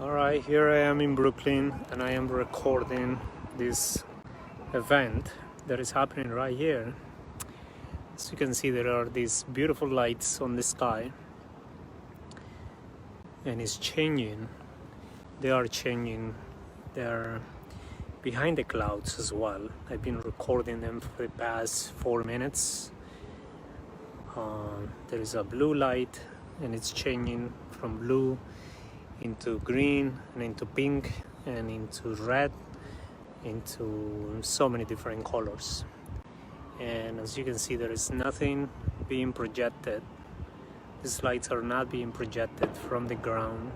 Alright, here I am in Brooklyn and I am recording this event that is happening right here. As you can see, there are these beautiful lights on the sky and it's changing. They are changing. They're behind the clouds as well. I've been recording them for the past 4 minutes. There is a blue light and it's changing from blue into green and into pink and into red, into so many different colors. And as you can see, there is nothing being projected. These lights are not being projected from the ground.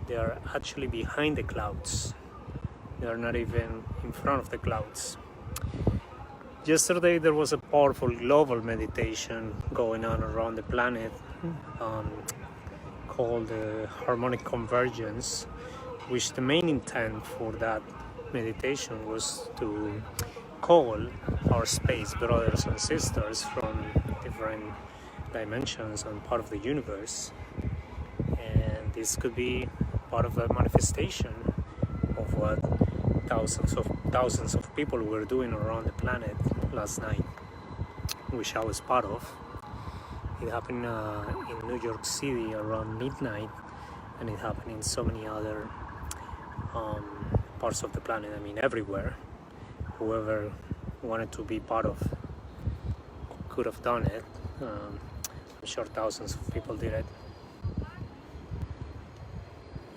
They are actually behind the clouds. They are not even in front of the clouds. Yesterday there was a powerful global meditation going on around the planet called Harmonic Convergence, which the main intent for that meditation was to call our space brothers and sisters from different dimensions and part of the universe. And this could be part of a manifestation of what thousands of people were doing around the planet last night, which I was part of. It happened in New York City around midnight, and it happened in so many other parts of the planet. I mean, everywhere. Whoever wanted to be part of could have done it. I'm sure thousands of people did it.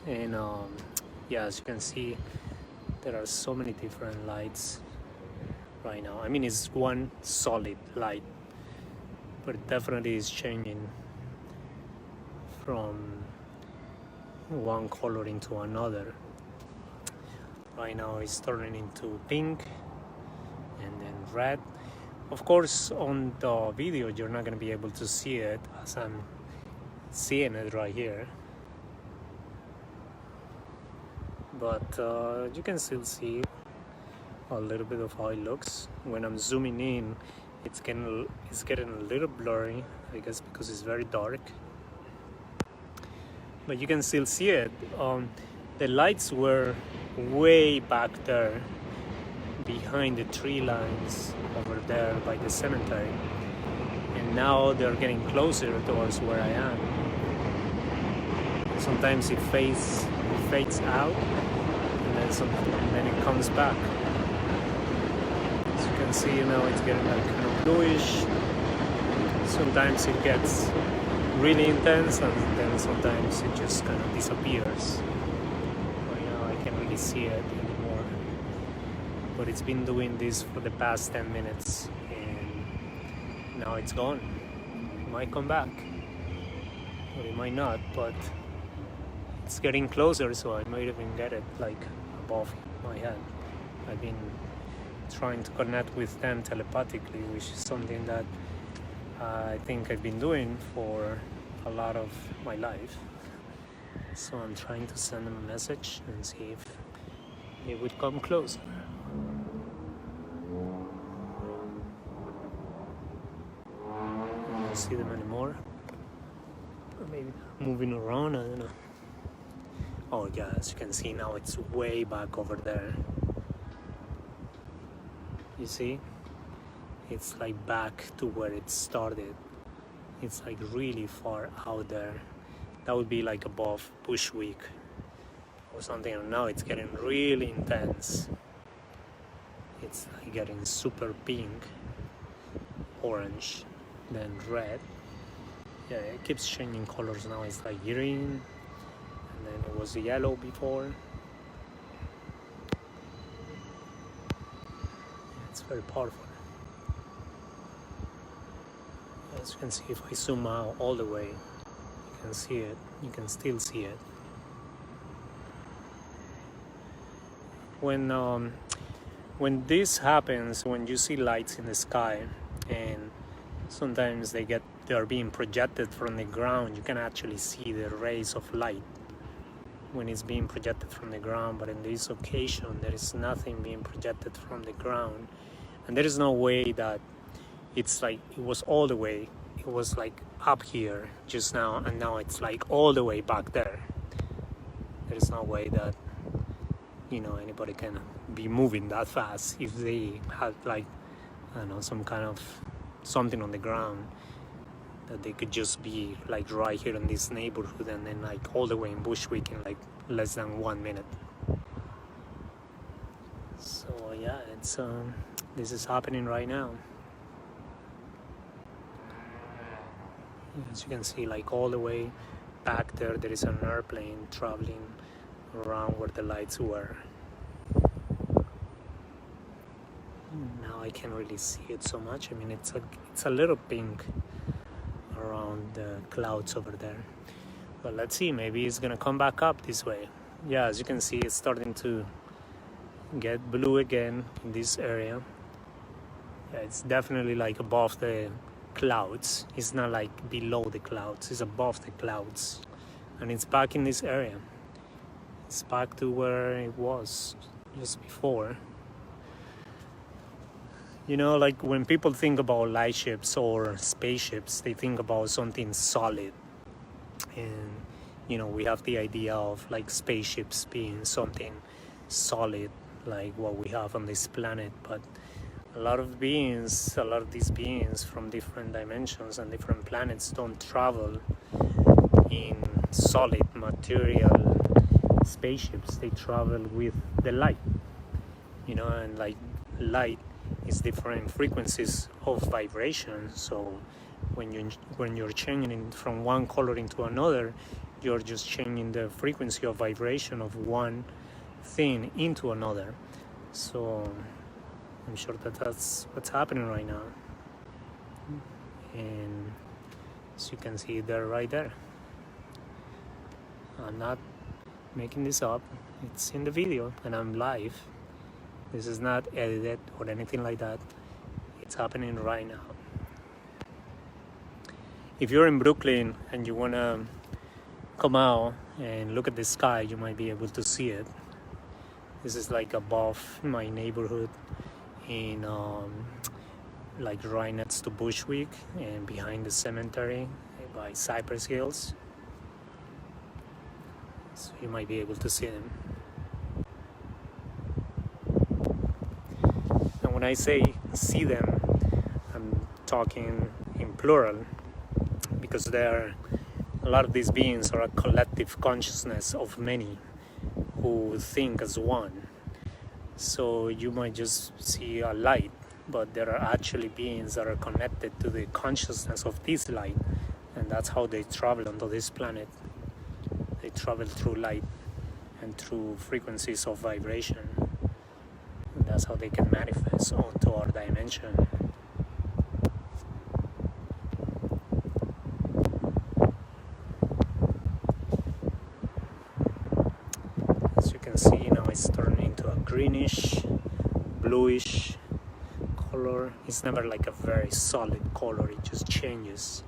And yeah, as you can see, there are so many different lights right now. I mean, it's one solid light, but it definitely is changing from one color into another. Right now it's turning into pink and then red. Of course, on the video you're not going to be able to see it as I'm seeing it right here, but you can still see a little bit of how it looks. When I'm zooming in, it's getting a little blurry, I guess because it's very dark, but you can still see it. The lights were way back there behind the tree lines over there by the cemetery, and now they're getting closer towards where I am. Sometimes it fades out and then it comes back. As you can see, now it's getting like kind of bluish. Sometimes it gets really intense and then sometimes it just kind of disappears. Right now I can't really see it anymore, but it's been doing this for the past 10 minutes and now it's gone. It might come back or it might not, but it's getting closer, so I might even get it like above my head. I've been trying to connect with them telepathically, which is something that I think I've been doing for a lot of my life. So I'm trying to send them a message and see if they would come closer. I don't see them anymore. Or maybe moving around, I don't know. Oh yeah, as you can see now, it's way back over there. You see? It's like back to where it started. It's like really far out there. That would be like above Bushwick or something. And now it's getting really intense. It's like getting super pink, orange, then red. Yeah, it keeps changing colors now. It's like green, and then it was yellow before. It's very powerful. As you can see, if I zoom out all the way, you can see it. You can still see it. When this happens, when you see lights in the sky, and sometimes they are being projected from the ground, you can actually see the rays of light when it's being projected from the ground. But in this occasion, there is nothing being projected from the ground, and there is no way that it's like it was all the way. It was like up here just now, and now it's like all the way back there. There's no way that, you know, anybody can be moving that fast if they had like, I don't know, some kind of something on the ground, that they could just be like right here in this neighborhood and then like all the way in Bushwick in like less than 1 minute. So yeah, it's this is happening right now. As you can see, like all the way back there, there is an airplane traveling around where the lights were. Now I can't really see it so much. I mean, it's a little pink around the clouds over there. But let's see, maybe it's gonna come back up this way. Yeah, as you can see, it's starting to get blue again in this area. Yeah, it's definitely like above the clouds. It's not like below the clouds, it's above the clouds. And it's back in this area. It's back to where it was just before. You know, like when people think about lightships or spaceships, they think about something solid. And, you know, we have the idea of like spaceships being something solid, like what we have on this planet. But a lot of these beings from different dimensions and different planets don't travel in solid material spaceships. They travel with the light, you know, and like light is different frequencies of vibration. So when you're changing from one color into another, you're just changing the frequency of vibration of one thing into another. So I'm sure that that's what's happening right now. And as you can see, they're right there. I'm not making this up. It's in the video and I'm live. This is not edited or anything like that. It's happening right now. If you're in Brooklyn and you wanna come out and look at the sky, you might be able to see it. This is like above my neighborhood in like right next to Bushwick and behind the cemetery by Cypress Hills. So you might be able to see them. And when I say see them, I'm talking in plural, because a lot of these beings are a collective consciousness of many who think as one. So you might just see a light, but there are actually beings that are connected to the consciousness of this light, and that's how they travel onto this planet. They travel through light and through frequencies of vibration. And that's how they can manifest onto our dimension. As you can see, now it's turning into a greenish, bluish color. It's never like a very solid color. It just changes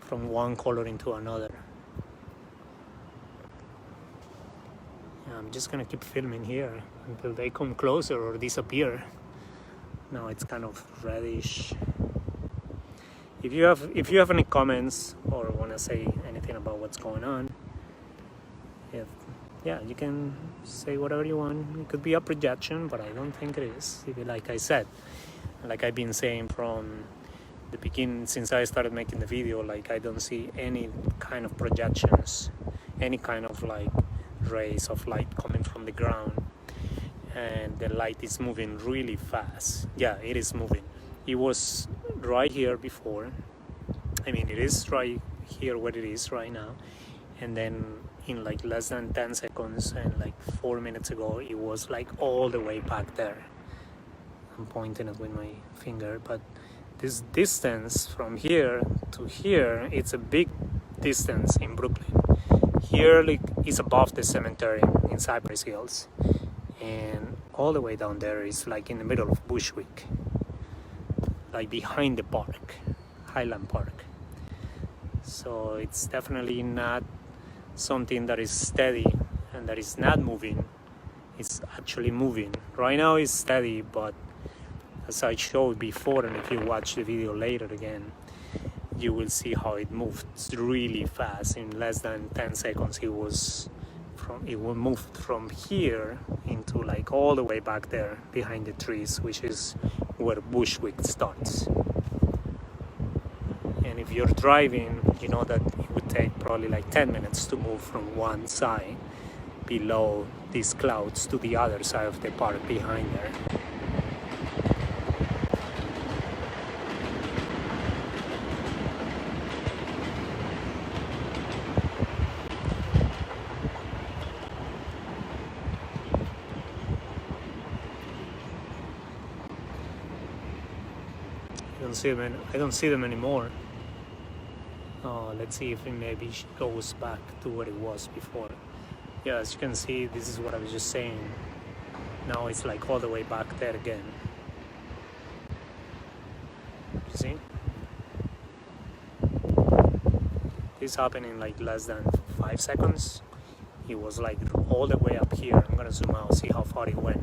from one color into another. I'm just gonna keep filming here until they come closer or disappear. Now it's kind of reddish. If you have any comments or want to say anything about what's going on, you can say whatever you want. It could be a projection, but I don't think it is. Like I said, like I've been saying from the beginning, since I started making the video, like I don't see any kind of projections, any kind of like rays of light coming from the ground, and the light is moving really fast. Yeah, it is moving. It was right here before. I mean, it is right here where it is right now, and then in like less than 10 seconds and like 4 minutes ago, it was like all the way back there. I'm pointing it with my finger, but this distance from here to here, it's a big distance in Brooklyn. Here like is above the cemetery in Cypress Hills, and all the way down there is like in the middle of Bushwick, like behind the park, Highland Park. So it's definitely not something that is steady and that is not moving. It's actually moving. Right now it's steady, but as I showed before, and if you watch the video later again, you will see how it moved really fast. In less than 10 seconds it was it will move from here into like all the way back there behind the trees, which is where Bushwick starts. And if you're driving, you know that it would take probably like 10 minutes to move from one side below these clouds to the other side of the park behind there. I don't see them anymore. Let's see if it maybe goes back to what it was before. Yeah, as you can see, this is what I was just saying. Now it's like all the way back there again. You see? This happened in like less than 5 seconds. It was like all the way up here. I'm gonna zoom out, see how far it went.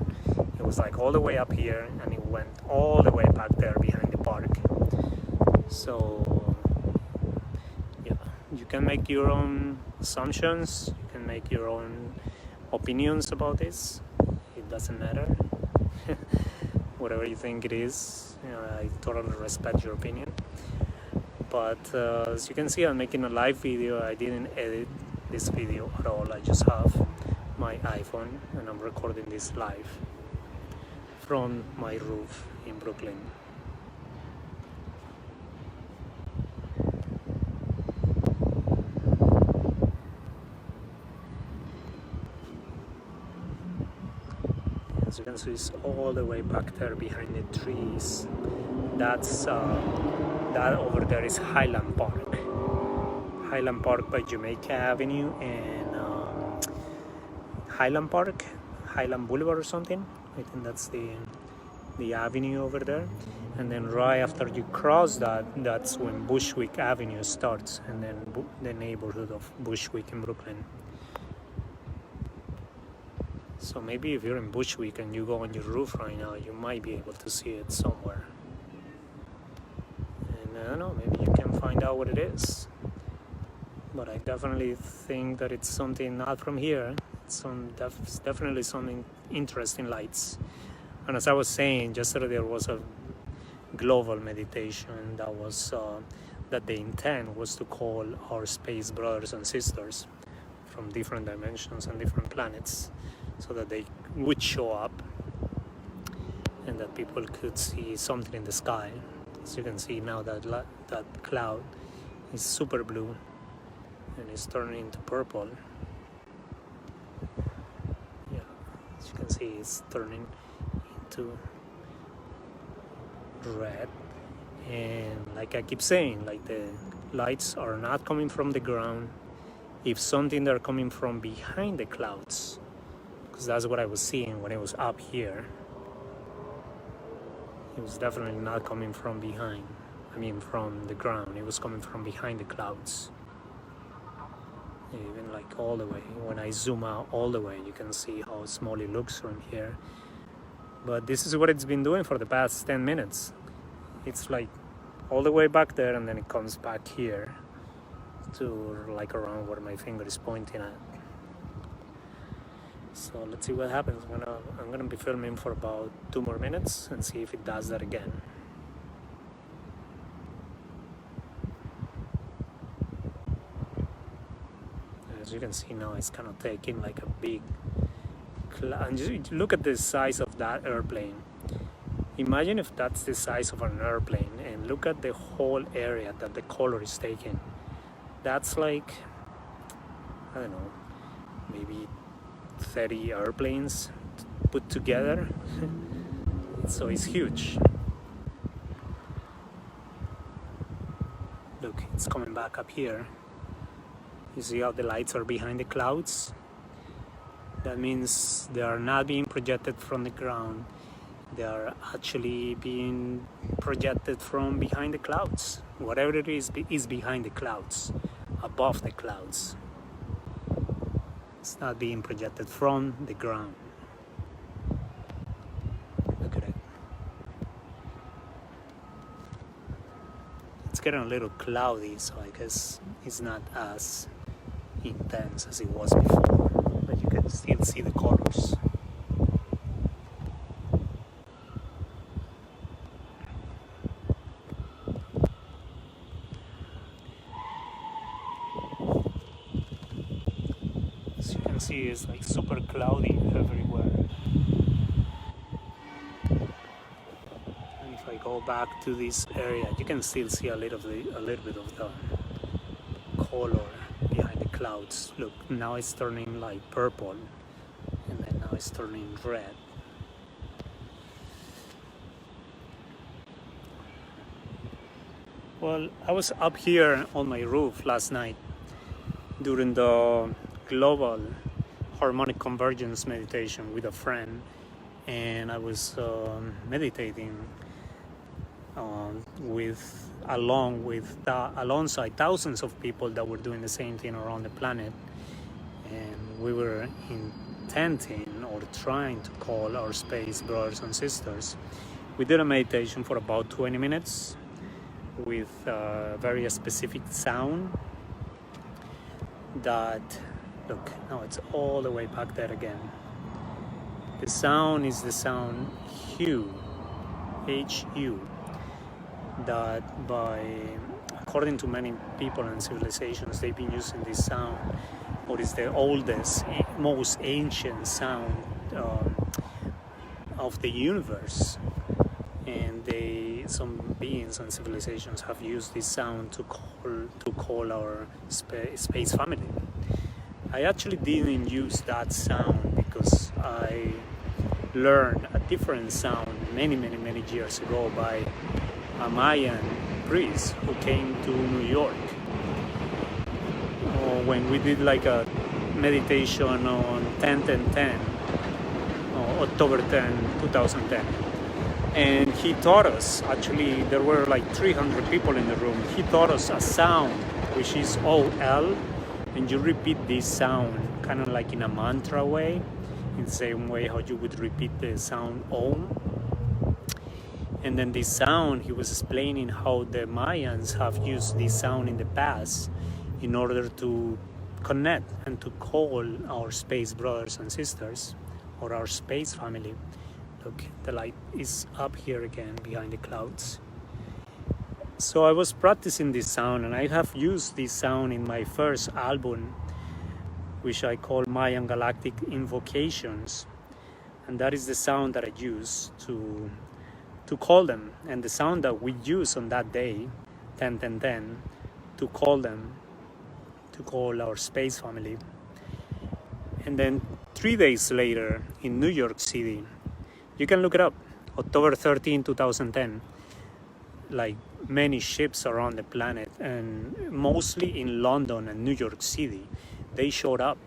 It was like all the way up here, and it went all the way back there behind the park. So yeah, you can make your own assumptions, you can make your own opinions about this. It doesn't matter. Whatever you think it is, you know, I totally respect your opinion. But as you can see, I'm making a live video. I didn't edit this video at all. I just have my iPhone and I'm recording this live from my roof in Brooklyn. As you can see, it's all the way back there behind the trees. That's that over there is Highland Park. Highland Park by Jamaica Avenue and Highland Park, Highland Boulevard or something. I think that's the avenue over there. And then right after you cross that, that's when Bushwick Avenue starts, and then the neighborhood of Bushwick in Brooklyn. So maybe if you're in Bushwick and you go on your roof right now, you might be able to see it somewhere. And I don't know, maybe you can find out what it is. But I definitely think that it's something not from here. It's definitely something interesting lights. And as I was saying, yesterday there was a global meditation that was that the intent was to call our space brothers and sisters from different dimensions and different planets, so that they would show up and that people could see something in the sky. As you can see now, that cloud is super blue and it's turning into purple. Yeah, as you can see, it's turning into red. And like I keep saying, like the lights are not coming from the ground. If something, they're coming from behind the clouds, because that's what I was seeing when it was up here. It was definitely not coming from behind. I mean, from the ground. It was coming from behind the clouds. Even like all the way. When I zoom out all the way, you can see how small it looks from here. But this is what it's been doing for the past 10 minutes. It's like all the way back there, and then it comes back here to like around where my finger is pointing at. So let's see what happens. I'm gonna be filming for about 2 more minutes and see if it does that again. As you can see now, it's kind of taking like a big and just look at the size of that airplane. Imagine if that's the size of an airplane, and look at the whole area that the color is taking. That's like, I don't know, maybe 30 airplanes put together. So it's huge. Look, it's coming back up here. You see how the lights are behind the clouds? That means they are not being projected from the ground. They are actually being projected from behind the clouds. Whatever it is behind the clouds, above the clouds. It's not being projected from the ground. Look at it. It's getting a little cloudy, so I guess it's not as intense as it was before. but you can still see the colors. As you can see, it's like super cloudy everywhere. And if I go back to this area, you can still see a little bit of the color behind the clouds. Look, now it's turning like purple, and then now it's turning red. Well, I was up here on my roof last night during the Global Harmonic Convergence meditation with a friend, and I was meditating alongside thousands of people that were doing the same thing around the planet, and we were intending or trying to call our space brothers and sisters. We did a meditation for about 20 minutes with a very specific sound that, look, now it's all the way back there again. The sound is the sound Hu, H-U, that according to many people and civilizations, they've been using this sound, or is the oldest, most ancient sound of the universe. And some beings and civilizations have used this sound to call our space family. I actually didn't use that sound because I learned a different sound many years ago by a Mayan priest who came to New York when we did like a meditation on 10-10-10, October 10, 2010. And he taught us, actually there were like 300 people in the room, he taught us a sound which is O-L, and you repeat this sound kind of like in a mantra way, in the same way how you would repeat the sound Om. And then this sound, he was explaining how the Mayans have used this sound in the past in order to connect and to call our space brothers and sisters, or our space family. Look, the light is up here again behind the clouds. So I was practicing this sound, and I have used this sound in my first album, which I call Mayan Galactic Invocations. And that is the sound that I use to call them, and the sound that we use on that day, 10-10-10, to call them, to call our space family. And then 3 days later in New York City, you can look it up, October 13, 2010, like many ships around the planet, and mostly in London and New York City, they showed up.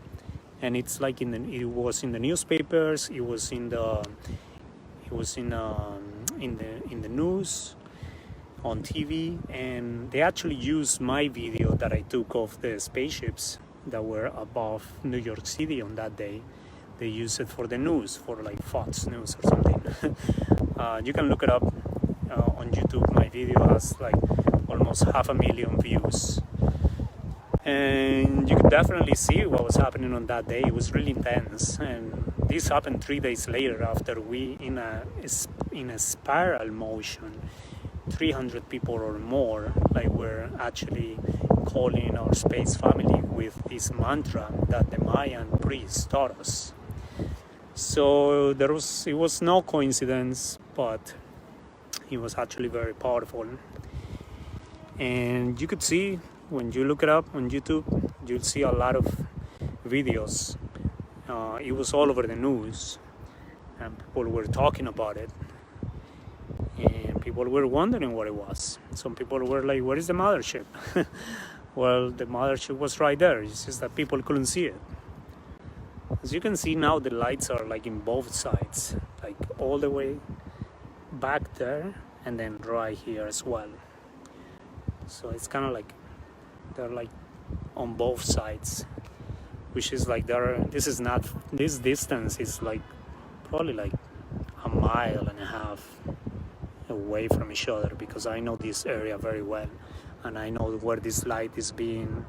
And it's like it was in the newspapers, it was in the news, on TV, and they actually used my video that I took of the spaceships that were above New York City on that day. They use it for the news, for like Fox News or something. You can look it up on YouTube. My video has like almost 500,000 views. And you could definitely see what was happening on that day. It was really intense. And this happened 3 days later after we, in a spiral motion, 300 people or more, like were actually calling our space family with this mantra that the Mayan priests taught us. So it was no coincidence, but it was actually very powerful. And you could see, when you look it up on YouTube, you'll see a lot of videos. It was all over the news, and people were talking about it, and people were wondering what it was. Some people were like, where is the mothership? Well, the mothership was right there. It's just that people couldn't see it. As you can see now, the lights are like in both sides, like all the way back there, and then right here as well. So it's kind of like they're like on both sides, which is like this distance is like probably like 1.5 miles away from each other, because I know this area very well, and I know where this light is being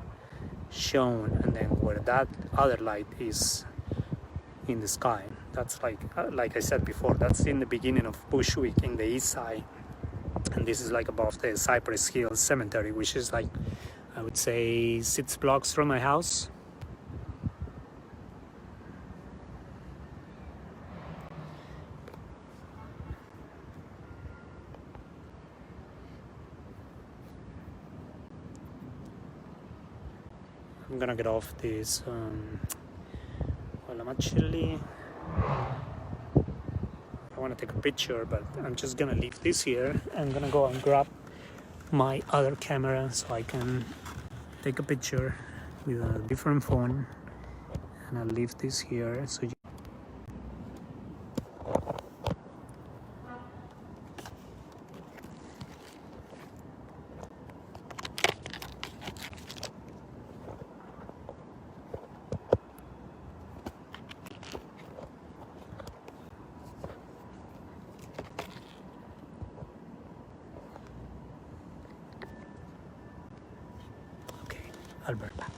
shown, and then where that other light is in the sky. That's like I said before, that's in the beginning of Bushwick in the east side, and this is like above the Cypress Hills Cemetery, which is like, I would say, 6 blocks from my house. I'm gonna get off this. Well, I'm actually, I want to take a picture, but I'm just gonna leave this here. I'm gonna go and grab my other camera so I can take a picture with a different phone, and I'll leave this here so you I'll be right back.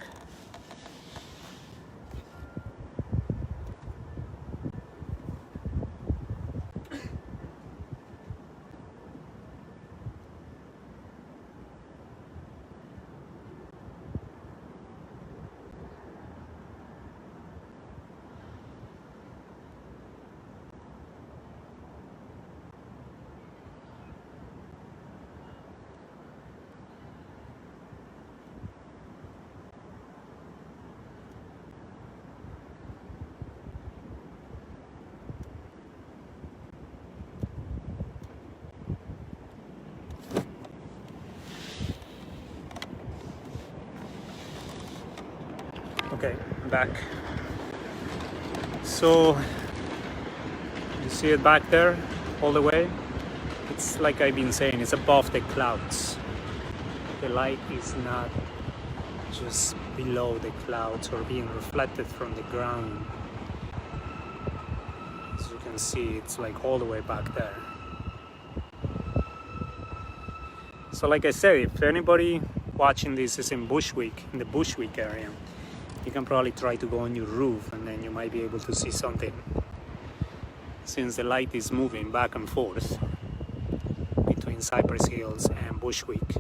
Okay, I'm back. So you see it back there all the way? It's like I've been saying, it's above the clouds. The light is not just below the clouds or being reflected from the ground. As you can see, it's like all the way back there. So like I said, if anybody watching this is in Bushwick, in the Bushwick area, you can probably try to go on your roof and then you might be able to see something, since the light is moving back and forth between Cypress Hills and Bushwick.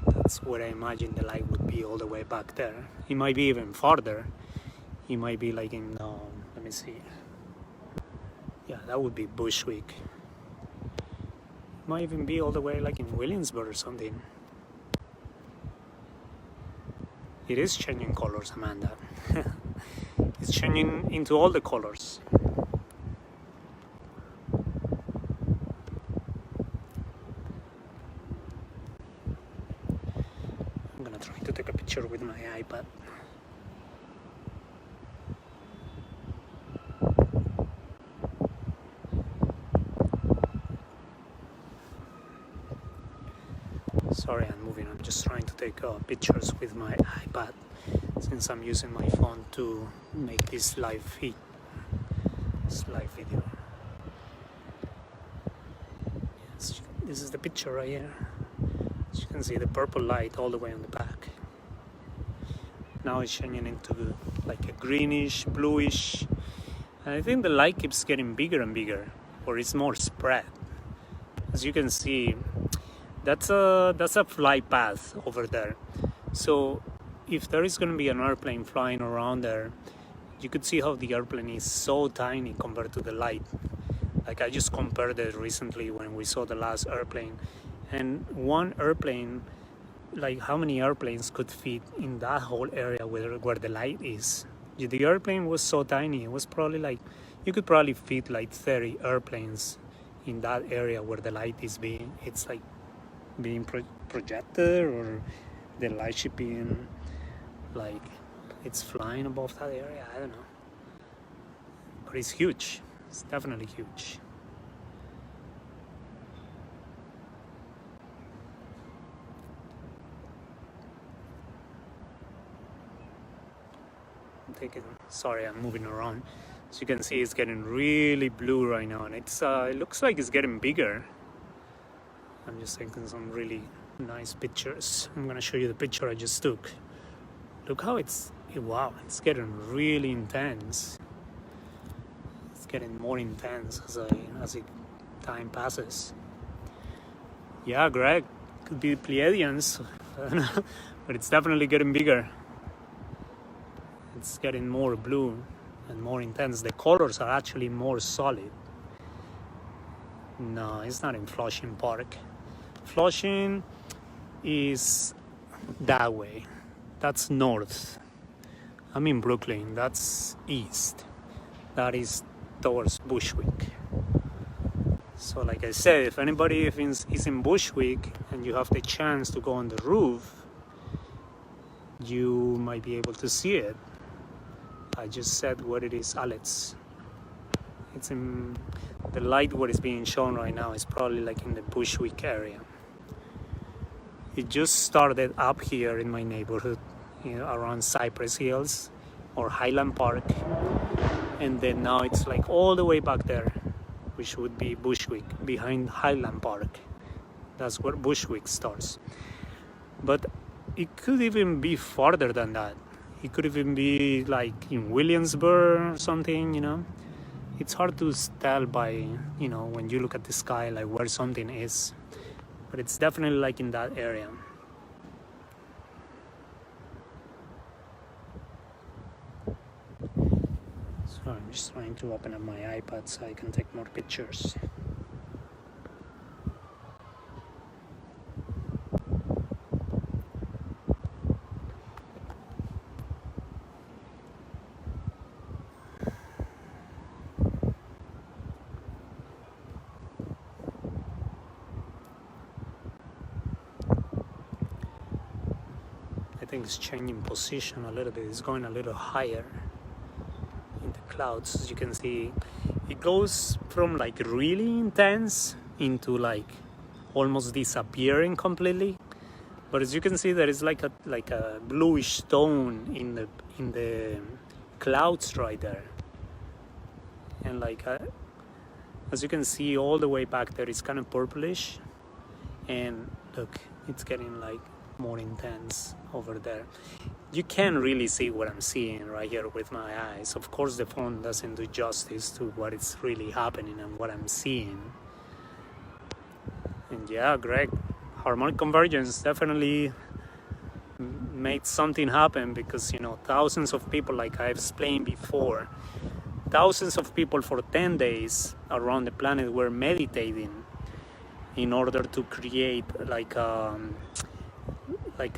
That's where I imagine the light would be, all the way back there. It might be even farther. It might be like in, let me see. Yeah, that would be Bushwick. It might even be all the way like in Williamsburg or something. It is changing colors, Amanda. It's changing into all the colors. I'm gonna try to take a picture with my iPad. Sorry, I'm moving. I'm just trying to take pictures with my iPad, since I'm using my phone to make this live feed, this live video. Yes, this is the picture right here. As you can see, the purple light all the way on the back. Now it's changing into like a greenish, bluish, and I think the light keeps getting bigger and bigger, or it's more spread. As you can see, that's a flight path over there. So if there is going to be an airplane flying around there, you could see how the airplane is so tiny compared to the light. Like I just compared it recently when we saw the last airplane, and one airplane, like how many airplanes could fit in that whole area where the light is? The airplane was so tiny. It was probably like, you could probably fit like 30 airplanes in that area where the light is it's like being projected, or the Lightship being like it's flying above that area. I don't know, but it's huge. It's definitely huge. Sorry, I'm moving around. As you can see, it's getting really blue right now, and it looks like it's getting bigger. I'm just taking some really nice pictures. I'm gonna show you the picture I just took. Look how wow, it's getting really intense. it's getting more intense as time passes. Yeah, Greg, could be Pleiadians, but it's definitely getting bigger. It's getting more blue and more intense. The colors are actually more solid. No, it's not in Flushing Park. Flushing is that way. That's north. I'm in Brooklyn. That's east. That is towards Bushwick. So like I said, if anybody is in Bushwick and you have the chance to go on the roof, you might be able to see it. I just said what it is, Alex. It's in the light. What is being shown right now is probably like in the Bushwick area. It just started up here in my neighborhood, around Cypress Hills or Highland Park, and then now it's like all the way back there, which would be Bushwick, behind Highland Park. That's where Bushwick starts. But it could even be farther than that. It could even be like in Williamsburg or something, It's hard to tell by, when you look at the sky, like where something is. But it's definitely like in that area. So I'm just trying to open up my iPad so I can take more pictures. I think it's changing position a little bit. It's going a little higher in the clouds. As you can see, it goes from like really intense into like almost disappearing completely. But as you can see, there is like a bluish tone in the clouds right there. And as you can see all the way back there, it's kind of purplish. And look, it's getting like more intense over there. You can't really see what I'm seeing right here with my eyes. Of course, the phone doesn't do justice to what is really happening and what I'm seeing. And yeah, Greg, Harmonic Convergence definitely made something happen because, thousands of people, like I've explained before, thousands of people for 10 days around the planet were meditating in order to create like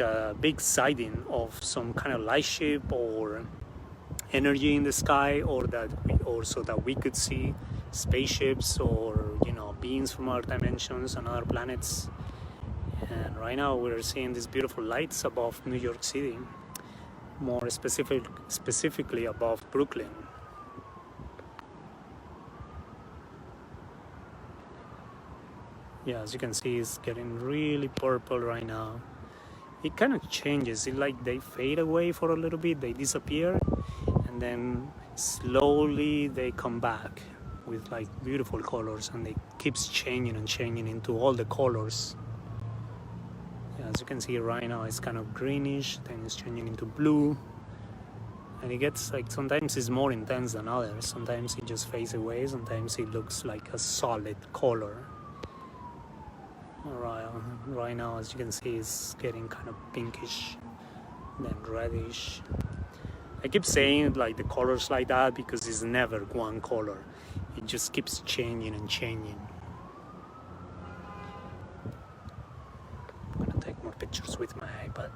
a big sighting of some kind of lightship or energy in the sky, or so that we could see spaceships or beings from other dimensions and other planets. And right now we're seeing these beautiful lights above New York City, more specifically above Brooklyn. Yeah, as you can see, it's getting really purple right now. It kind of changes. They fade away for a little bit, they disappear, and then slowly they come back with like beautiful colors, and it keeps changing and changing into all the colors. Yeah, as you can see right now, it's kind of greenish, then it's changing into blue, and it gets like, sometimes it's more intense than others. Sometimes it just fades away, sometimes it looks like a solid color. Right now, as you can see, it's getting kind of pinkish, then reddish. I keep saying like the colors like that because it's never one color. It just keeps changing and changing. I'm gonna take more pictures with my iPad.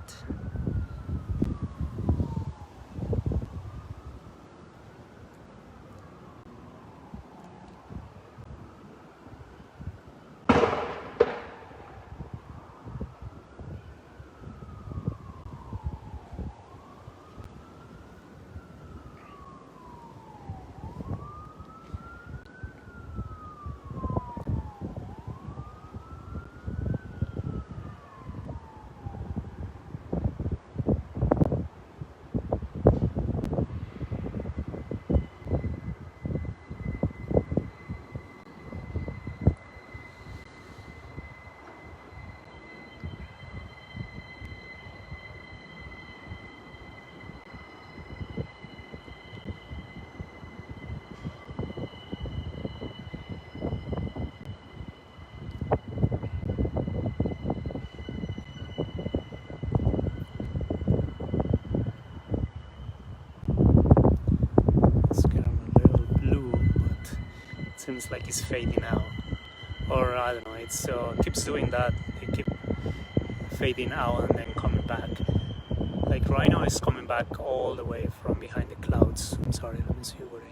seems like it's fading out, or I don't know, it's keeps doing that. It keep fading out and then coming back. Like right now it's coming back all the way from behind the clouds. I'm sorry, let me see where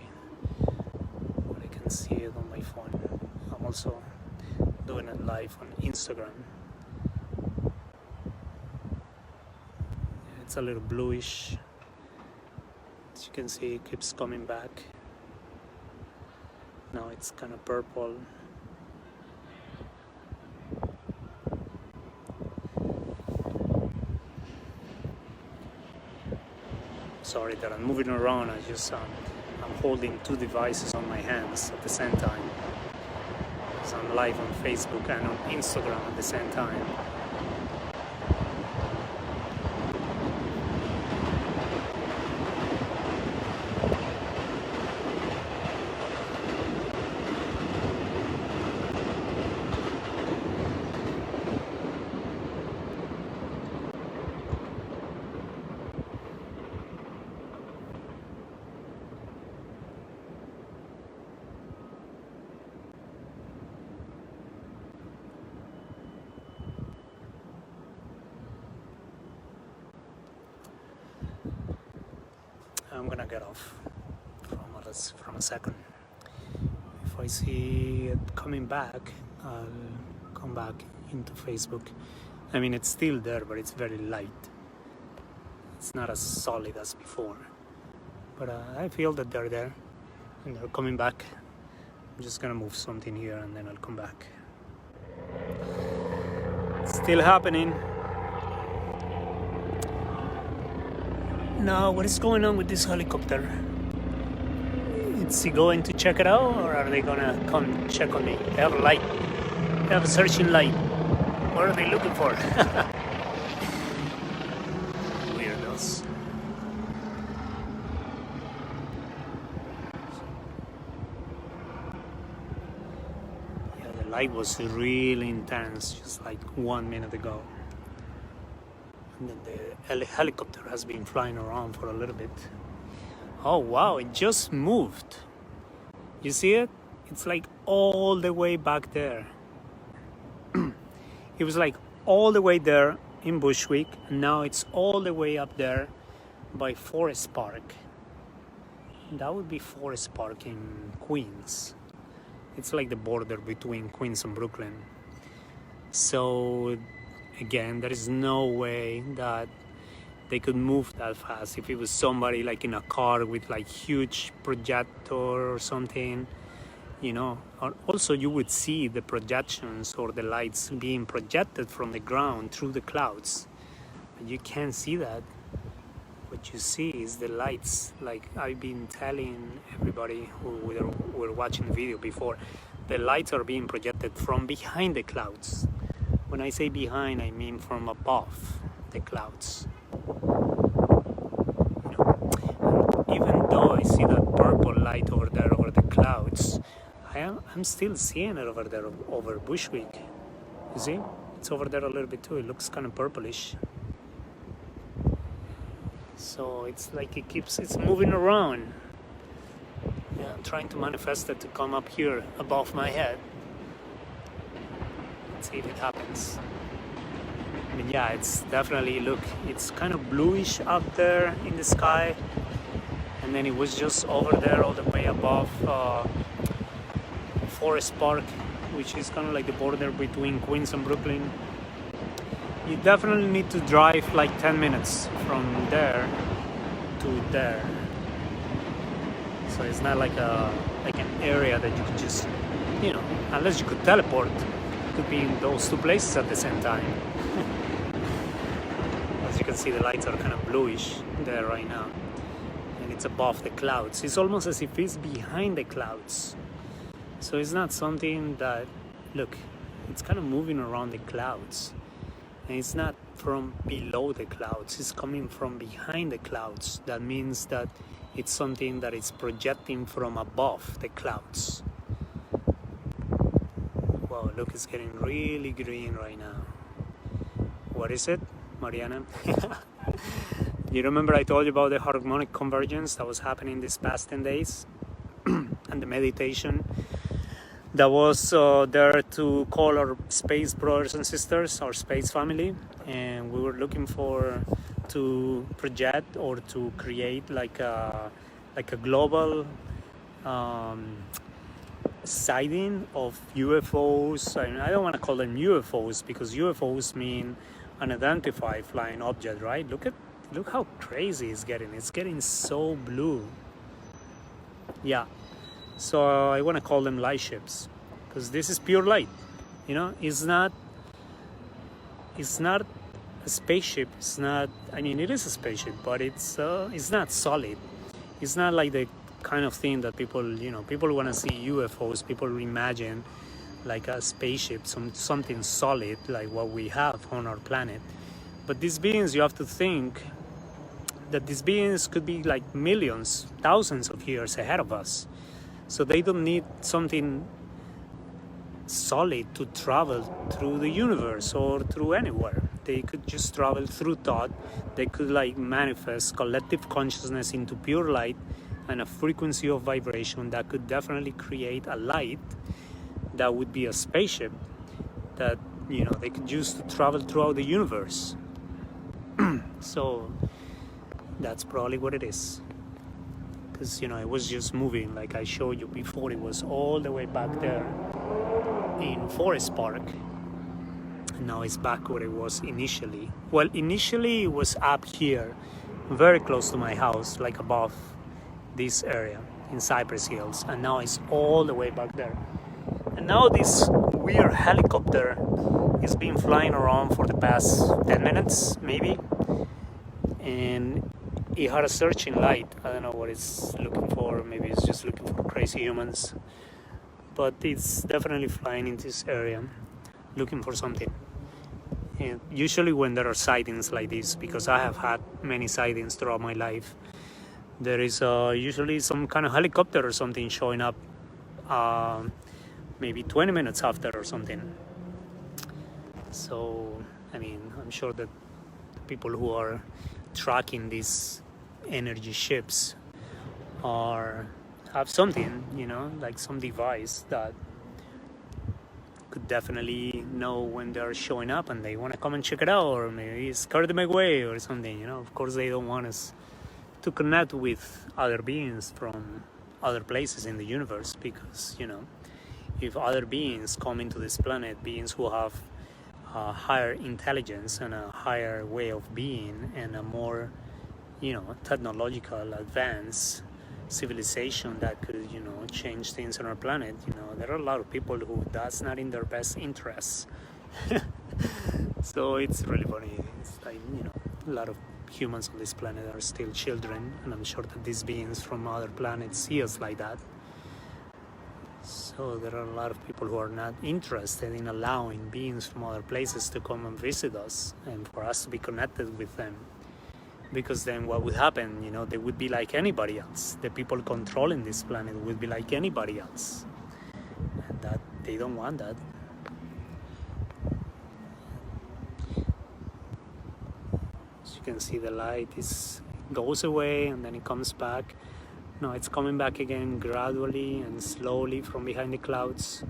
I can see it on my phone. I'm also doing it live on Instagram. It's a little bluish. As you can see, it keeps coming back. Now it's kind of purple. Sorry that I'm moving around. I'm holding two devices on my hands at the same time. So I'm live on Facebook and on Instagram at the same time. I'm gonna get off from a second. If I see it coming back, I'll come back into Facebook. I mean, it's still there, but it's very light. It's not as solid as before. But I feel that they're there and they're coming back. I'm just gonna move something here and then I'll come back. It's still happening. Now, what is going on with this helicopter? Is he going to check it out, or are they gonna come check on me? They have a light. They have a searching light. What are they looking for? Weirdos. Yeah, the light was really intense just like 1 minute ago. And then the helicopter has been flying around for a little bit. Oh wow, it just moved. You see it? It's like all the way back there. It was like all the way there in Bushwick, and now it's all the way up there by Forest Park. That would be Forest Park in Queens. It's like the border between Queens and Brooklyn. So again, there is no way that they could move that fast. If it was somebody like in a car with like huge projector or something, you know. Also, you would see the projections or the lights being projected from the ground through the clouds. But you can't see that. What you see is the lights. Like I've been telling everybody who were watching the video before, the lights are being projected from behind the clouds. When I say behind, I mean from above the clouds. You know, even though I see that purple light over there over the clouds, I'm still seeing it over there over Bushwick. You see? It's over there a little bit too. It looks kind of purplish. So it's like it's moving around. Yeah, I'm trying to manifest it to come up here above my head. See if it happens. I mean, yeah, it's definitely, look, it's kind of bluish up there in the sky, and then it was just over there all the way above Forest Park, which is kind of like the border between Queens and Brooklyn. You definitely need to drive like 10 minutes from there to there. So it's not like an area that you could just, you know, unless you could teleport. Could be in those two places at the same time. As you can see, the lights are kind of bluish there right now, and it's above the clouds. It's almost as if it's behind the clouds. So it's not something that, look, it's kind of moving around the clouds, and it's not from below the clouds, it's coming from behind the clouds. That means that it's something that is projecting from above the clouds. Wow, look, it's getting really green right now. What is it, Mariana? You remember I told you about the harmonic convergence that was happening this past 10 days? And the meditation that was there to call our space brothers and sisters, our space family, and we were looking for to project or to create like a global sighting of UFOs. I don't want to call them UFOs because UFOs mean unidentified flying object, right? Look how crazy it's getting. It's getting so blue. Yeah. So I want to call them light ships because this is pure light. You know, it's not a spaceship. It's not. I mean, it is a spaceship, but it's not solid. It's not like the kind of thing that people want to see UFOs. People imagine like a spaceship, something solid like what we have on our planet. But these beings, you have to think that these beings could be like millions, thousands of years ahead of us. So they don't need something solid to travel through the universe or through anywhere. They could just travel through thought. They could like manifest collective consciousness into pure light and a frequency of vibration that could definitely create a light that would be a spaceship that they could use to travel throughout the universe. So that's probably what it is. Because it was just moving like I showed you before. It was all the way back there in Forest Park, and now it's back where it was initially. Well, initially it was up here, very close to my house, like above this area in Cypress Hills, and now it's all the way back there. And now this weird helicopter has been flying around for the past 10 minutes maybe, and it had a searching light. I don't know what it's looking for. Maybe it's just looking for crazy humans, but it's definitely flying in this area looking for something. And usually when there are sightings like this, because I have had many sightings throughout my life, there is usually some kind of helicopter or something showing up maybe 20 minutes after or something. So I mean, I'm sure that people who are tracking these energy ships have something, like some device that could definitely know when they're showing up and they want to come and check it out, or maybe scare them away or something. Of course they don't want us to connect with other beings from other places in the universe, because if other beings come into this planet, beings who have a higher intelligence and a higher way of being and a more technological advanced civilization that could change things on our planet, there are a lot of people who that's not in their best interests. So it's really funny. It's like a lot of humans on this planet are still children, and I'm sure that these beings from other planets see us like that. So there are a lot of people who are not interested in allowing beings from other places to come and visit us and for us to be connected with them. Because then what would happen, they would be like anybody else. The people controlling this planet would be like anybody else. And that they don't want that. As you can see, the light goes away and then it comes back. No, it's coming back again gradually and slowly from behind the clouds.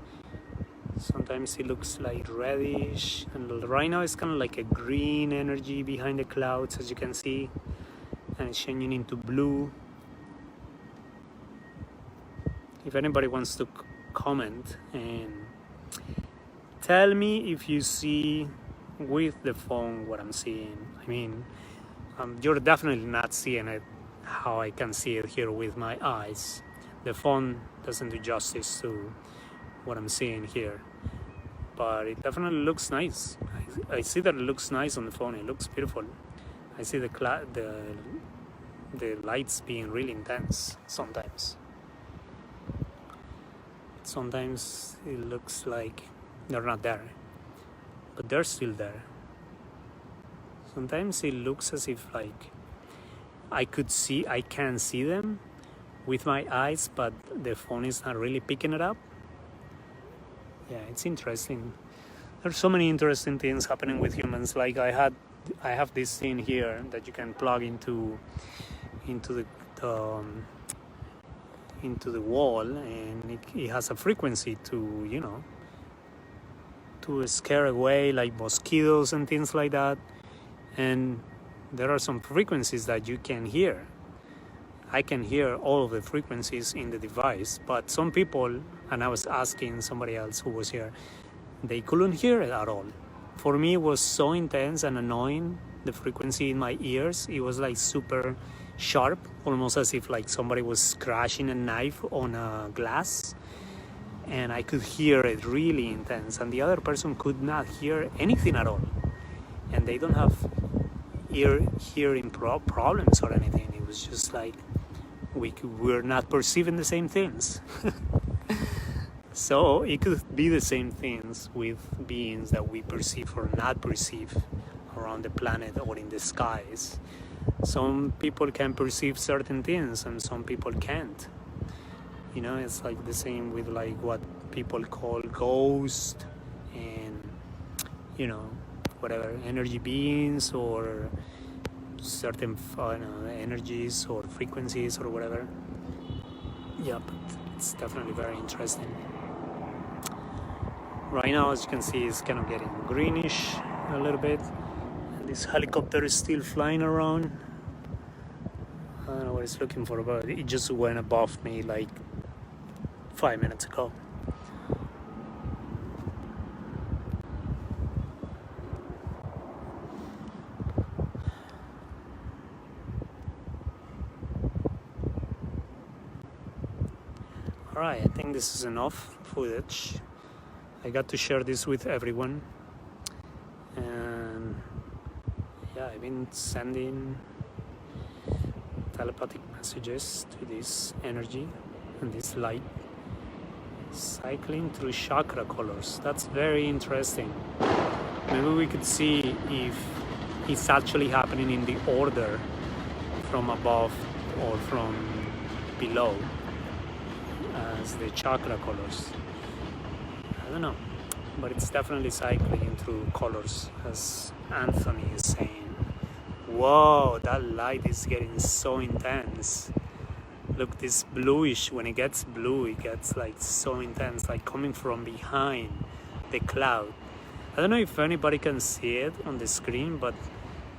Sometimes it looks like reddish, and right now it's kind of like a green energy behind the clouds, as you can see, and it's changing into blue. If anybody wants to comment and tell me if you see with the phone what I'm seeing. I mean, you're definitely not seeing it how I can see it here with my eyes. The phone doesn't do justice to what I'm seeing here, but it definitely looks nice. I see that it looks nice on the phone. It looks beautiful. I see the lights being really intense sometimes. Sometimes it looks like they're not there, but they're still there. Sometimes it looks as if like I can see them with my eyes, but the phone is not really picking it up. Yeah, it's interesting. There's so many interesting things happening with humans. Like I have this thing here that you can plug into the into the wall, and it has a frequency to, you know, to scare away like mosquitoes and things like that. And there are some frequencies that you can hear. I can hear all of the frequencies in the device, but some people, and I was asking somebody else who was here, they couldn't hear it at all. For me, it was so intense and annoying, the frequency in my ears. It was like super sharp, almost as if like somebody was scratching a knife on a glass, and I could hear it really intense, and the other person could not hear anything at all, and they don't have hearing problems or anything. It was just like we're not perceiving the same things. So it could be the same things with beings that we perceive or not perceive around the planet or in the skies. Some people can perceive certain things and some people can't. You know, it's like the same with like what people call ghost and, you know, whatever, energy beings or certain energies or frequencies or whatever. Yeah, but it's definitely very interesting. Right now, as you can see, it's kind of getting greenish a little bit, and this helicopter is still flying around. I don't know what it's looking for, but it just went above me like 5 minutes ago. Alright, I think this is enough footage. I got to share this with everyone, and yeah, I've been sending telepathic messages to this energy and this light, cycling through chakra colors. That's very interesting. Maybe we could see if it's actually happening in the order from above or from below as the chakra colors. I don't know, but it's definitely cycling through colors, as Anthony is saying. Whoa, that light is getting so intense. Look, this bluish, when it gets blue, it gets like so intense, like coming from behind the cloud. I don't know if anybody can see it on the screen, but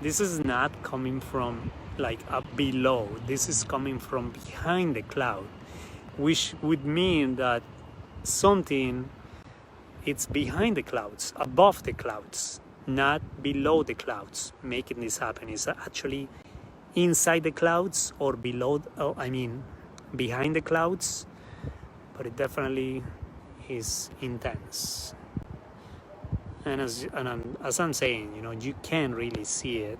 this is not coming from like up below. This is coming from behind the cloud, which would mean that something, it's behind the clouds, above the clouds, not below the clouds, making this happen. It's actually inside the clouds or below, behind the clouds, but it definitely is intense. And as I'm saying, you know, you can really see it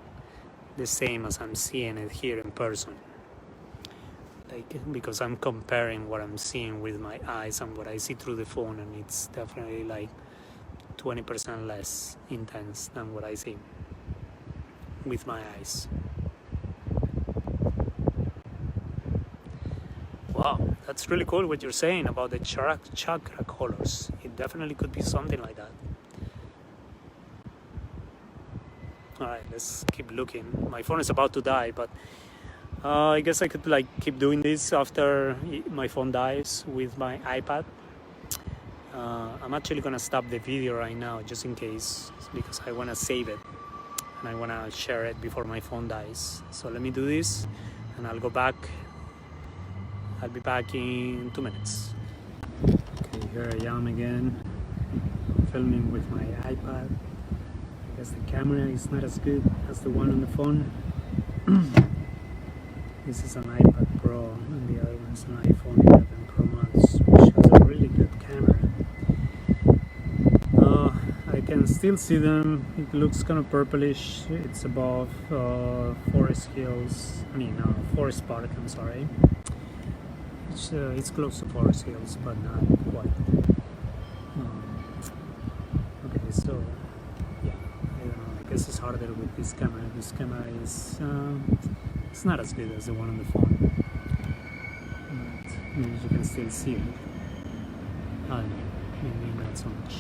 the same as I'm seeing it here in person. Like, because I'm comparing what I'm seeing with my eyes and what I see through the phone, and it's definitely like 20% less intense than what I see with my eyes. Wow, that's really cool what you're saying about the chakra colors. It definitely could be something like that. Alright, let's keep looking. My phone is about to die, but I guess I could like keep doing this after my phone dies with my iPad. I'm actually gonna stop the video right now just in case, because I wanna save it and I wanna share it before my phone dies. So let me do this and I'll go back. I'll be back in 2 minutes. Okay, here I am again, filming with my iPad. I guess the camera is not as good as the one on the phone. This is an iPad Pro and the other one is an iPhone 11 Pro Max, which has a really good camera. I can still see them. It looks kind of purplish. It's above Forest Park, I'm sorry. It's close to Forest Hills, but not quite. Okay, so yeah, I don't know. I guess it's harder with this camera. This camera is it's not as good as the one on the phone, but maybe you can still see it. I don't know, maybe not so much.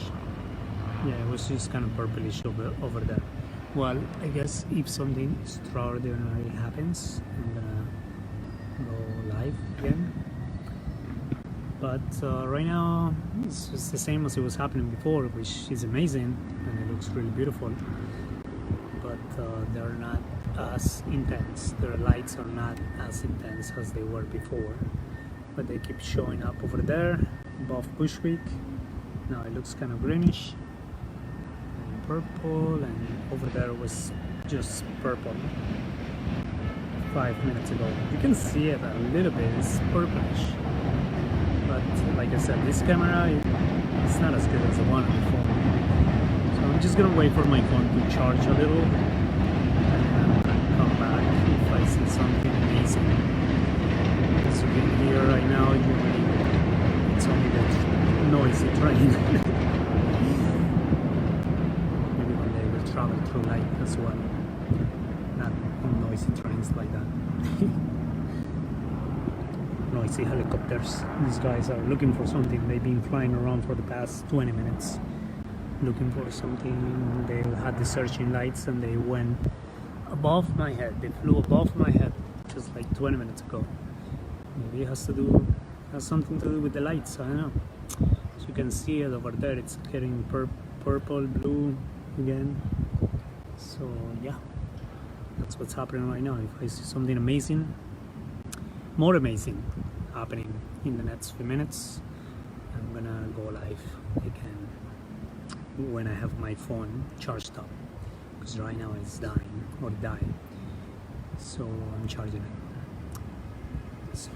Yeah, it was just kind of purplish over there. Well, I guess if something extraordinary happens, I'm gonna go live again. But right now it's just the same as it was happening before, which is amazing and it looks really beautiful. But they're not as intense. Their lights are not as intense as they were before. But they keep showing up over there above Bushwick. Now it looks kind of greenish and purple, and over there was just purple 5 minutes ago. You can see it a little bit, it's purplish. But like I said, this camera is not as good as the one on the phone. So I'm just gonna wait for my phone to charge a little and come back if I see something amazing. As you can hear right now, it's only that noisy train. Maybe one day we'll travel through light as well, not noisy trains like that. Noisy helicopters. These guys are looking for something. They've been flying around for the past 20 minutes looking for something. They had the searching lights and they went above my head. They flew above my head just like 20 minutes ago. Maybe it has something to do with the lights, I don't know. As you can see it over there, it's getting purple, blue again. So yeah, that's what's happening right now. If I see something amazing, more amazing happening in the next few minutes, I'm gonna go live again when I have my phone charged up, because right now it's dying or died, so I'm charging it. So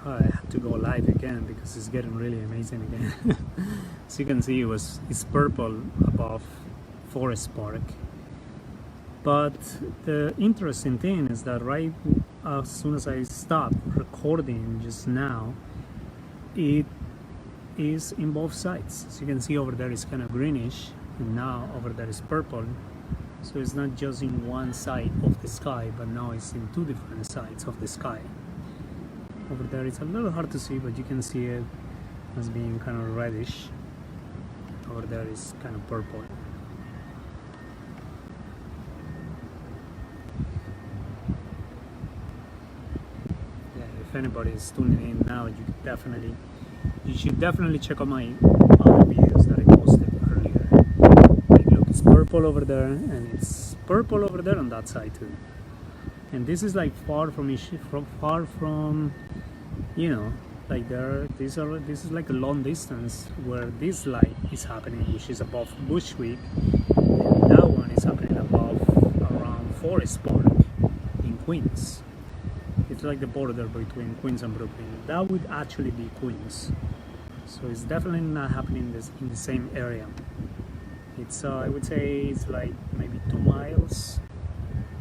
I have to go live again because it's getting really amazing again. As you can see, it's purple above Forest Park. But the interesting thing is that right as soon as I stopped recording just now, it is in both sides. As you can see, over there is kind of greenish, and now over there is purple. So it's not just in one side of the sky, but now it's in two different sides of the sky. Over there it's a little hard to see, but you can see it as being kind of reddish. Over there is kind of purple. If anybody is tuning in now, you should definitely check out my other videos that I posted earlier. Like, look, it's purple over there, and it's purple over there on that side too. And this is like far from, you know, like this is like a long distance where this light is happening, which is above Bushwick, and that one is happening above around Forest Park in Queens. It's like the border between Queens and Brooklyn. That would actually be Queens. So it's definitely not happening in the same area. It's I would say it's like maybe 2 miles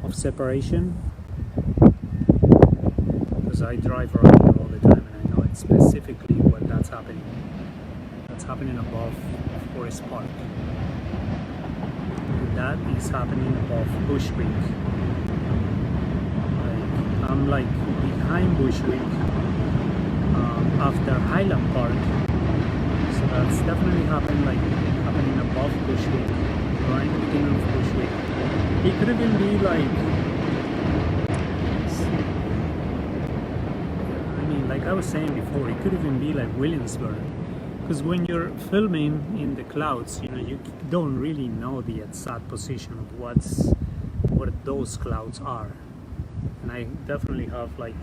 of separation. Because I drive around here all the time and I know it's specifically where that's happening. That's happening above Forest Park. And that is happening above Bushwick. I'm like behind Bushwick after Highland Park, so that's definitely happening above Bushwick, right in the beginning of Bushwick. It could even be like, I mean, like I was saying before, it could even be like Williamsburg, because when you're filming in the clouds, you know, you don't really know the exact position of where those clouds are. And I definitely have like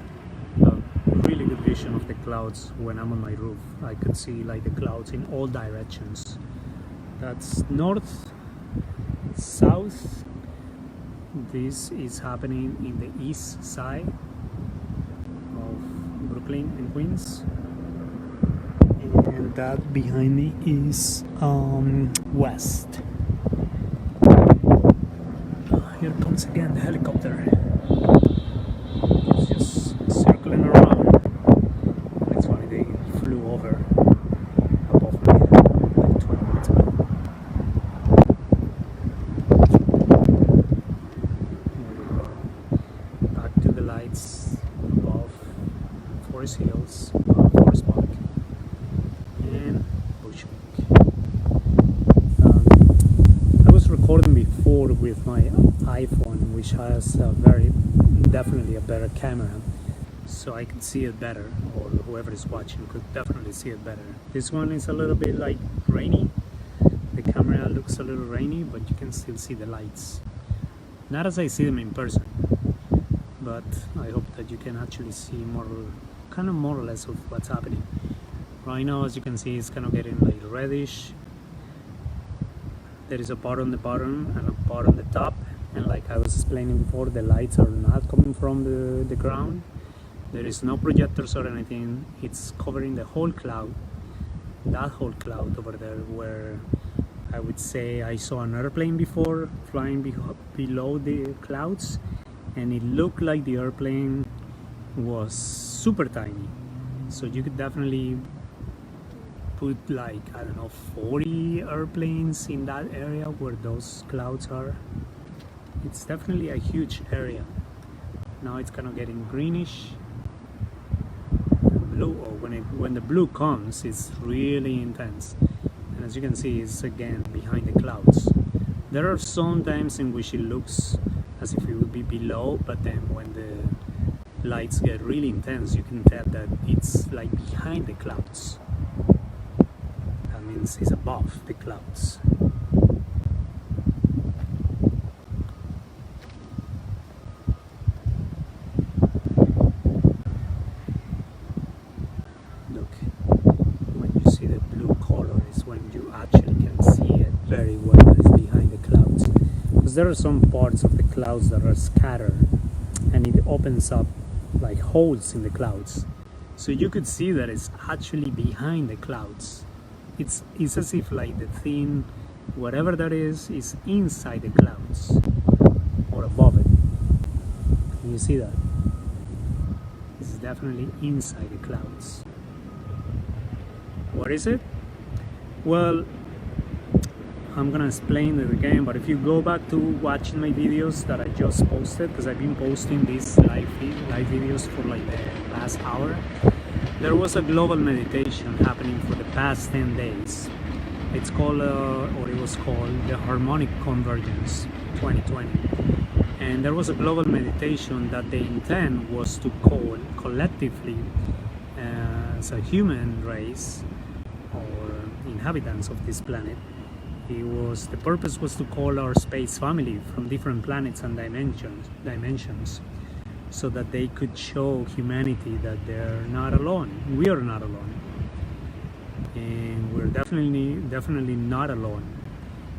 a really good vision of the clouds when I'm on my roof. I could see like the clouds in all directions. That's north, south. This is happening in the east side of Brooklyn and Queens. And that behind me is west. Here comes again the helicopter. Circling around. That's why they flew over above me like 20 minutes ago. Here we go. Back to the lights above Forest Hills, Forest Park, and Bushwick. I was recording before with my iPhone, which has definitely a better camera. so I could see it better, or whoever is watching could definitely see it better. This one is a little bit like rainy. The camera looks a little rainy, but you can still see the lights. Not as I see them in person, but I hope that you can actually see more or less of what's happening. Right now, as you can see, it's kind of getting like reddish. There is a part on the bottom and a part on the top, and like I was explaining before, the lights are not coming from the ground. There is no projectors or anything. It's covering the whole cloud, that whole cloud over there, where I would say I saw an airplane before flying below the clouds, and it looked like the airplane was super tiny. So you could definitely put like, I don't know, 40 airplanes in that area where those clouds are. It's definitely a huge area. Now it's kind of getting greenish. Blue, or when the blue comes, it's really intense. And as you can see, it's again behind the clouds. There are some times in which it looks as if it would be below, but then when the lights get really intense, you can tell that it's like behind the clouds. That means it's above the clouds. Look, when you see the blue color is when you actually can see it very well that it's behind the clouds. Because there are some parts of the clouds that are scattered, and it opens up like holes in the clouds. So you could see that it's actually behind the clouds. It's as if like the thing, whatever that is inside the clouds or above it. Can you see that? It's definitely inside the clouds. What is it? Well, I'm gonna explain it again, but if you go back to watching my videos that I just posted, because I've been posting these live videos for like the last hour, there was a global meditation happening for the past 10 days. It's called, or it was called, the Harmonic Convergence 2020. And there was a global meditation that the intent was to call collectively as a human race or inhabitants of this planet. The purpose was to call our space family from different planets and dimensions, so that they could show humanity that they're not alone. We are not alone, and we're definitely not alone.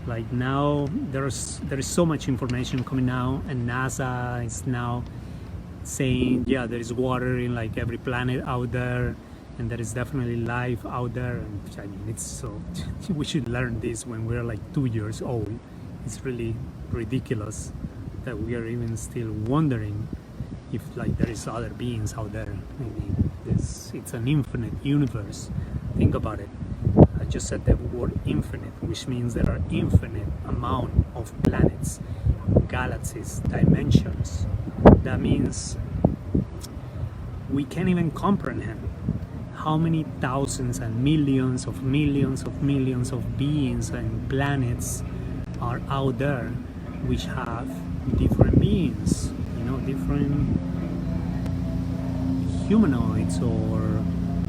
Like now, there is so much information coming out, and NASA is now saying, yeah, there is water in like every planet out there, and there is definitely life out there. And I mean, it's so we should learn this when we're like 2 years old. It's really ridiculous that we are even still wondering if like there is other beings out there. I mean, it's an infinite universe. Think about it. I just said the word infinite, which means there are infinite amount of planets, galaxies, dimensions. That means we can't even comprehend how many thousands and millions of beings and planets are out there which have different beings, you know, different humanoids, or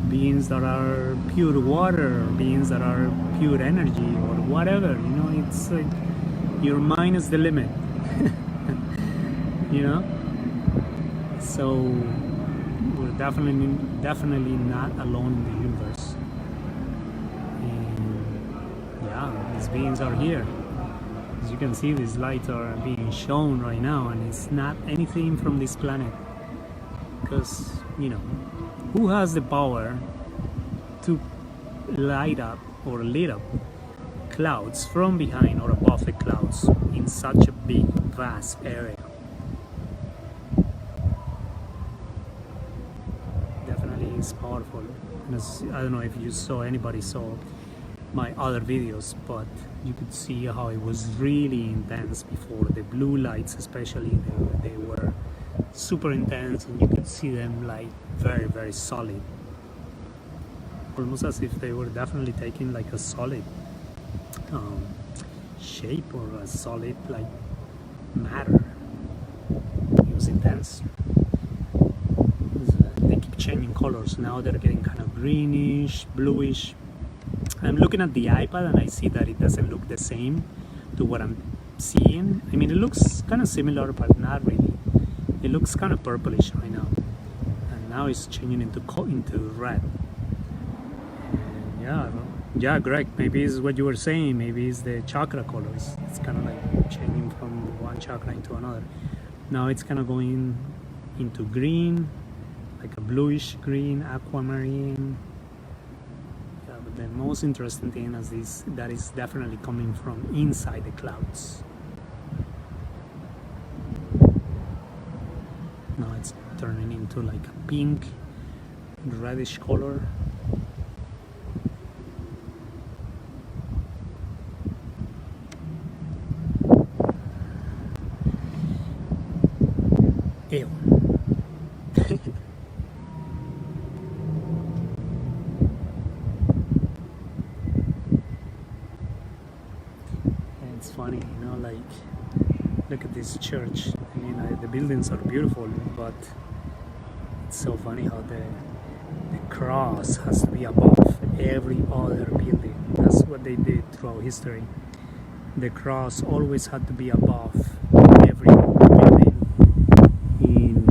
beings that are pure water, or beings that are pure energy, or whatever, you know. It's like your mind is the limit. You know, so we're definitely not alone in the universe. And yeah, these beings are here. As you can see, these lights are being shown right now, and it's not anything from this planet. Because, you know, who has the power to light up or lit up clouds from behind or above the clouds in such a big, vast area? Definitely is powerful. And I don't know if anybody saw my other videos, but you could see how it was really intense before. The blue lights especially, they were super intense, and you could see them like very, very solid, almost as if they were definitely taking like a solid shape, or a solid like matter. It was intense. It was changing colors. Now they're getting kind of greenish, bluish. I'm looking at the iPad and I see that it doesn't look the same to what I'm seeing. I mean, it looks kind of similar, but not really. It looks kind of purplish right now, and now it's changing into red. And yeah, Greg, maybe it's what you were saying. Maybe it's the chakra colors. It's kind of like changing from one chakra into another. Now it's kind of going into green, like a bluish green, aquamarine. Yeah, but the most interesting thing is that is definitely coming from inside the clouds. Now it's turning into like a pink, reddish color. Ew. It's funny, you know, like, look at this church. I mean, the buildings are beautiful, but it's so funny how the cross has to be above every other building. That's what they did throughout history. The cross always had to be above every building in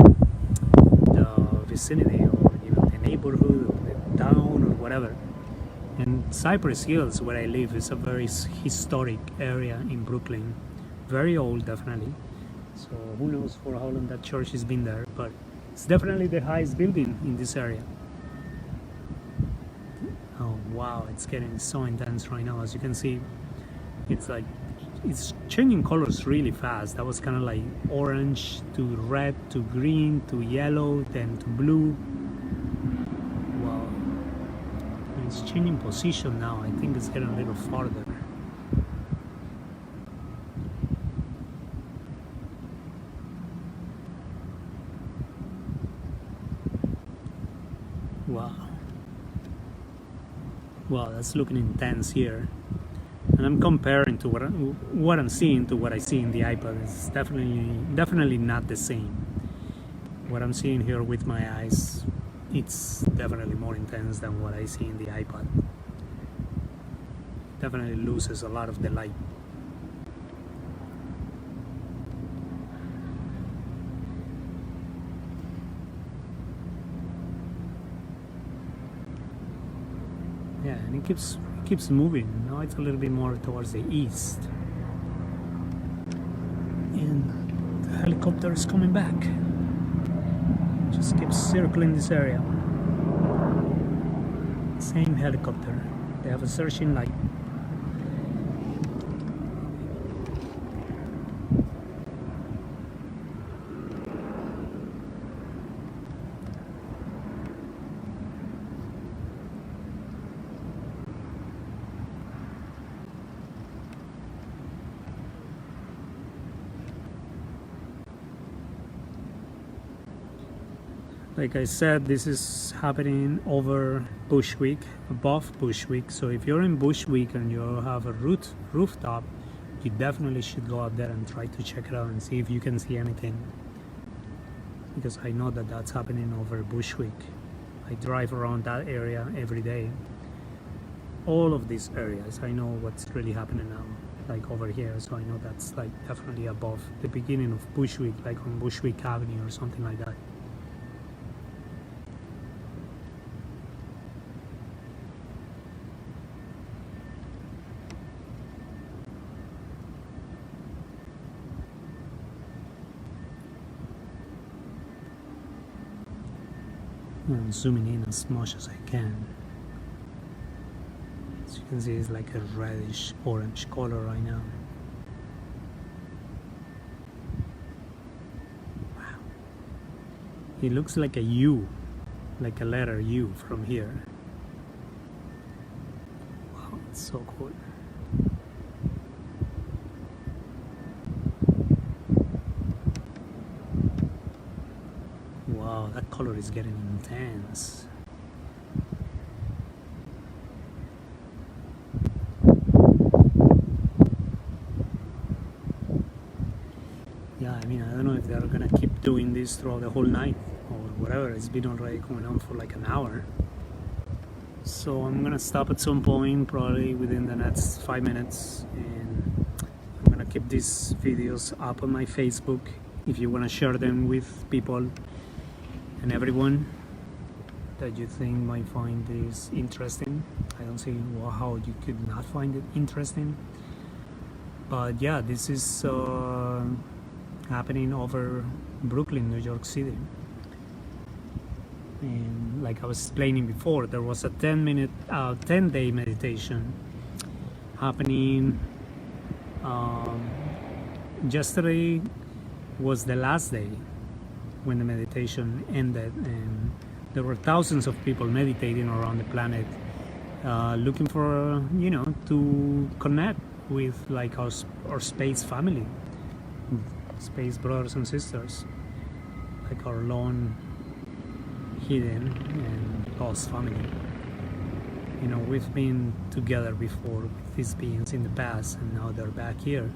the vicinity, or even the neighborhood, or the town, or whatever. And Cypress Hills, where I live, is a very historic area in Brooklyn. Very old, definitely. So who knows for how long that church has been there, but it's definitely the highest building in this area. Oh wow, it's getting so intense right now. As you can see, it's like it's changing colors really fast. That was kind of like orange to red to green to yellow, then to blue. Wow, and it's changing position now. I think it's getting a little farther. Wow. Wow, that's looking intense here. And I'm comparing to what I'm seeing to what I see in the iPad. It's definitely not the same. What I'm seeing here with my eyes, it's definitely more intense than what I see in the iPad. Definitely loses a lot of the light. Yeah, and it keeps moving. Now it's a little bit more towards the east. And the helicopter is coming back. Just keeps circling this area. Same helicopter. They have a searching light. Like I said, this is happening over Bushwick, above Bushwick. So if you're in Bushwick and you have a rooftop, you definitely should go up there and try to check it out and see if you can see anything. Because I know that that's happening over Bushwick. I drive around that area every day. All of these areas, I know what's really happening now, like over here. So I know that's like definitely above the beginning of Bushwick, like on Bushwick Avenue or something like that. I'm zooming in as much as I can. As you can see, it's like a reddish orange color right now. Wow. It looks like a U, like a letter U from here. Wow, it's so cool. Wow, that color is getting intense. Yeah, I mean, I don't know if they're gonna keep doing this throughout the whole night, or whatever. It's been already going on for like an hour. So I'm gonna stop at some point, probably within the next 5 minutes, and I'm gonna keep these videos up on my Facebook if you wanna share them with people and everyone that you think might find this interesting. I don't see how you could not find it interesting. But yeah, this is happening over Brooklyn, New York City. And like I was explaining before, there was a 10-day meditation happening. Yesterday was the last day when the meditation ended, and there were thousands of people meditating around the planet, looking for, to connect with like our space family, space brothers and sisters, like our long hidden and lost family. We've been together before with these beings in the past, and now they're back here.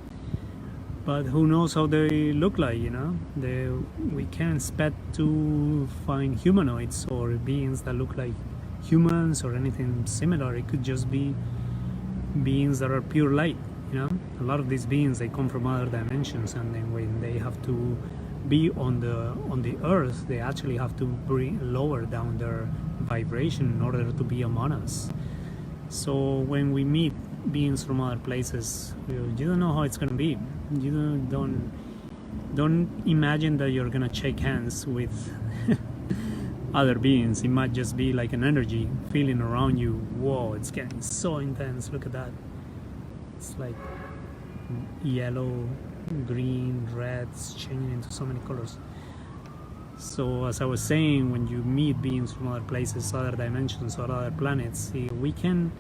But who knows how they look like, we can't expect to find humanoids or beings that look like humans or anything similar. It could just be beings that are pure light. A lot of these beings, they come from other dimensions, and then when they have to be on the earth, they actually have to lower down their vibration in order to be among us. So when we meet beings from other places, you don't know how it's going to be. You don't imagine that you're going to shake hands with other beings. It might just be like an energy feeling around you. Whoa, it's getting so intense. Look at that. It's like yellow, green, red, it's changing into so many colors. So as I was saying, when you meet beings from other places, other dimensions, or other planets, we can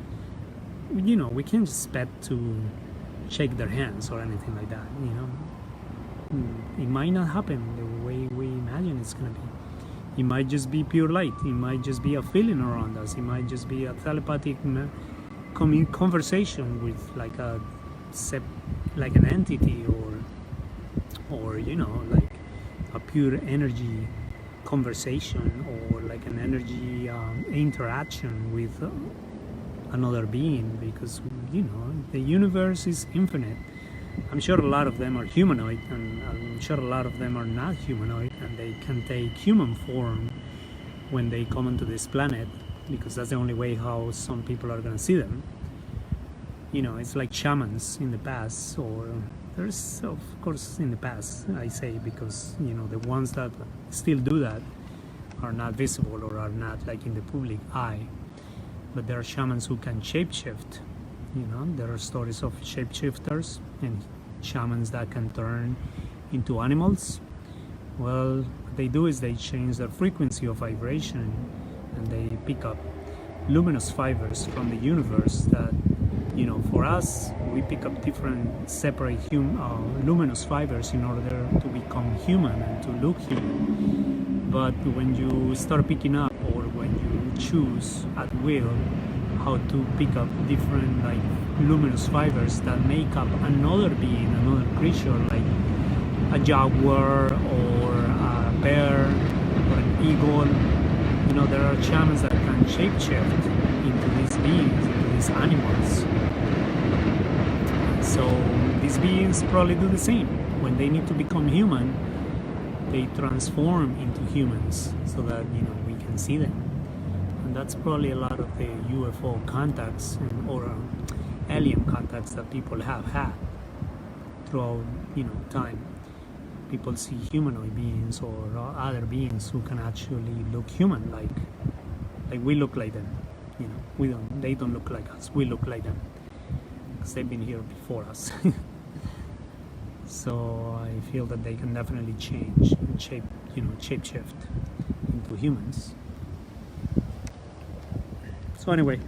expect to shake their hands or anything like that. It might not happen the way we imagine it's gonna be. It might just be pure light. It might just be a feeling around us. It might just be a telepathic conversation with like an entity, or like a pure energy conversation, or like an energy interaction with another being, because the universe is infinite. I'm sure a lot of them are humanoid, and I'm sure a lot of them are not humanoid, and they can take human form when they come onto this planet, because that's the only way how some people are gonna see them. It's like shamans in the past, or there's, of course, in the past, I say, because the ones that still do that are not visible or are not like in the public eye. But there are shamans who can shapeshift. There are stories of shapeshifters and shamans that can turn into animals. Well, what they do is they change their frequency of vibration, and they pick up luminous fibers from the universe that, for us, we pick up different separate luminous fibers in order to become human and to look human. But when you start picking up, or when you choose at will how to pick up different like luminous fibers that make up another being, another creature, like a jaguar or a bear or an eagle, there are shamans that can shapeshift into these beings, into these animals. So these beings probably do the same. When they need to become human, they transform into humans so that we can see them. And that's probably a lot of the UFO contacts or alien contacts that people have had throughout time. People see humanoid beings or other beings who can actually look human, like we look like them. They don't look like us. We look like them because they've been here before us. So I feel that they can definitely change and shapeshift into humans. So anyway,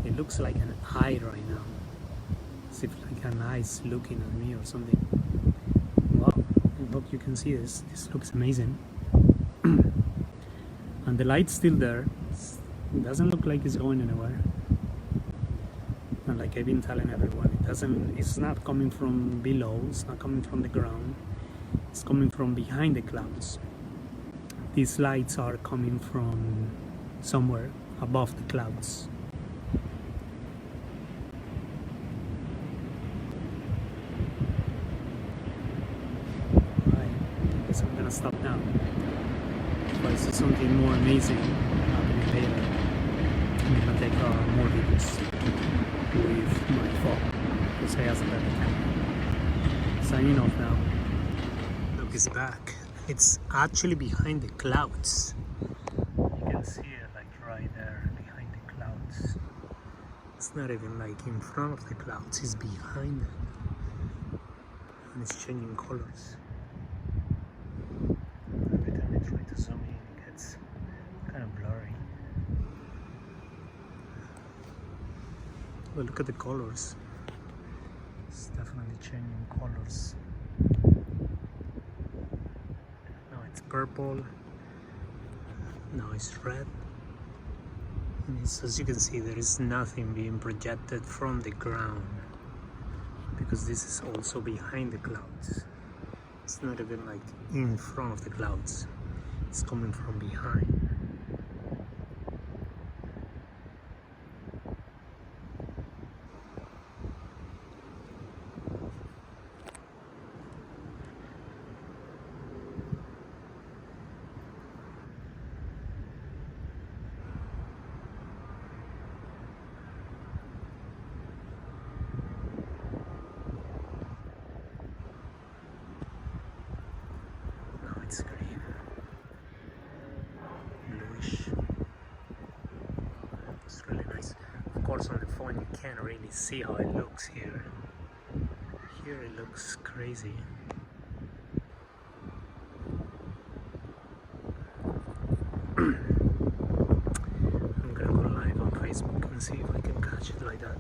it looks like an eye right now, as if like an eye's looking at me or something. Wow, I hope you can see this. This looks amazing. And the light's still there. It doesn't look like it's going anywhere. And like I've been telling everyone, it's not coming from below, it's not coming from the ground. It's coming from behind the clouds. These lights are coming from somewhere above the clouds. Right, I guess I'm gonna stop now. If I see something more amazing happening later, I'm gonna take more videos with my phone because I have a better camera. Signing off now. Look, it's back. It's actually behind the clouds. You can see it like right there behind the clouds. It's not even like in front of the clouds, it's behind them. And it's changing colors. Every time I try to zoom in, it gets kind of blurry. But look at the colors. It's definitely changing colors. Now it's purple. Now it's red. And it's, as you can see, there is nothing being projected from the ground because this is also behind the clouds. It's not even like in front of the clouds. It's coming from behind. It's green, bluish. It's really nice. Of course, on the phone you can't really see how it looks here. Here it looks crazy. I'm gonna go live on Facebook and see if I can catch it like that.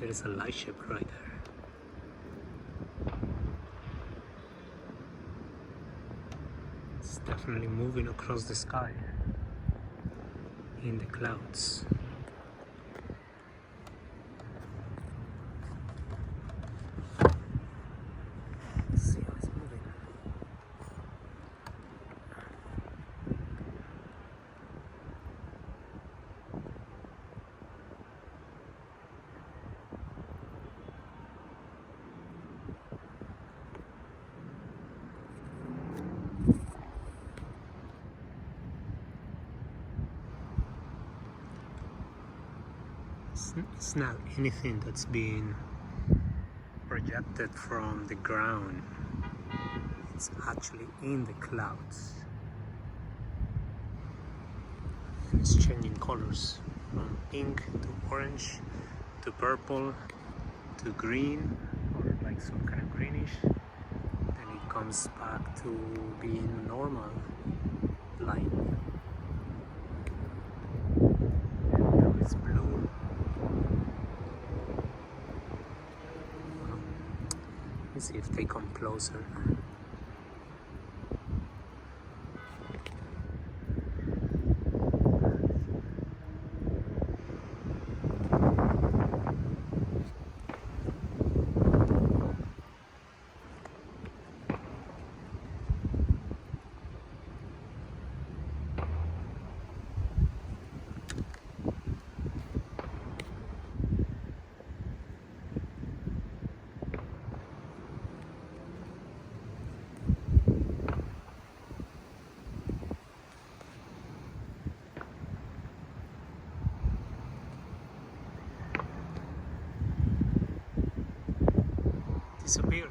There is a Lightship right there. It's definitely moving across the sky in the clouds. Let's see how it's moving. It's not anything that's being projected from the ground. It's actually in the clouds. And it's changing colors from pink to orange to purple to green, or like some kind of greenish. Then it comes back to being normal light. And now it's blue. Let's see if they come closer. Disappear.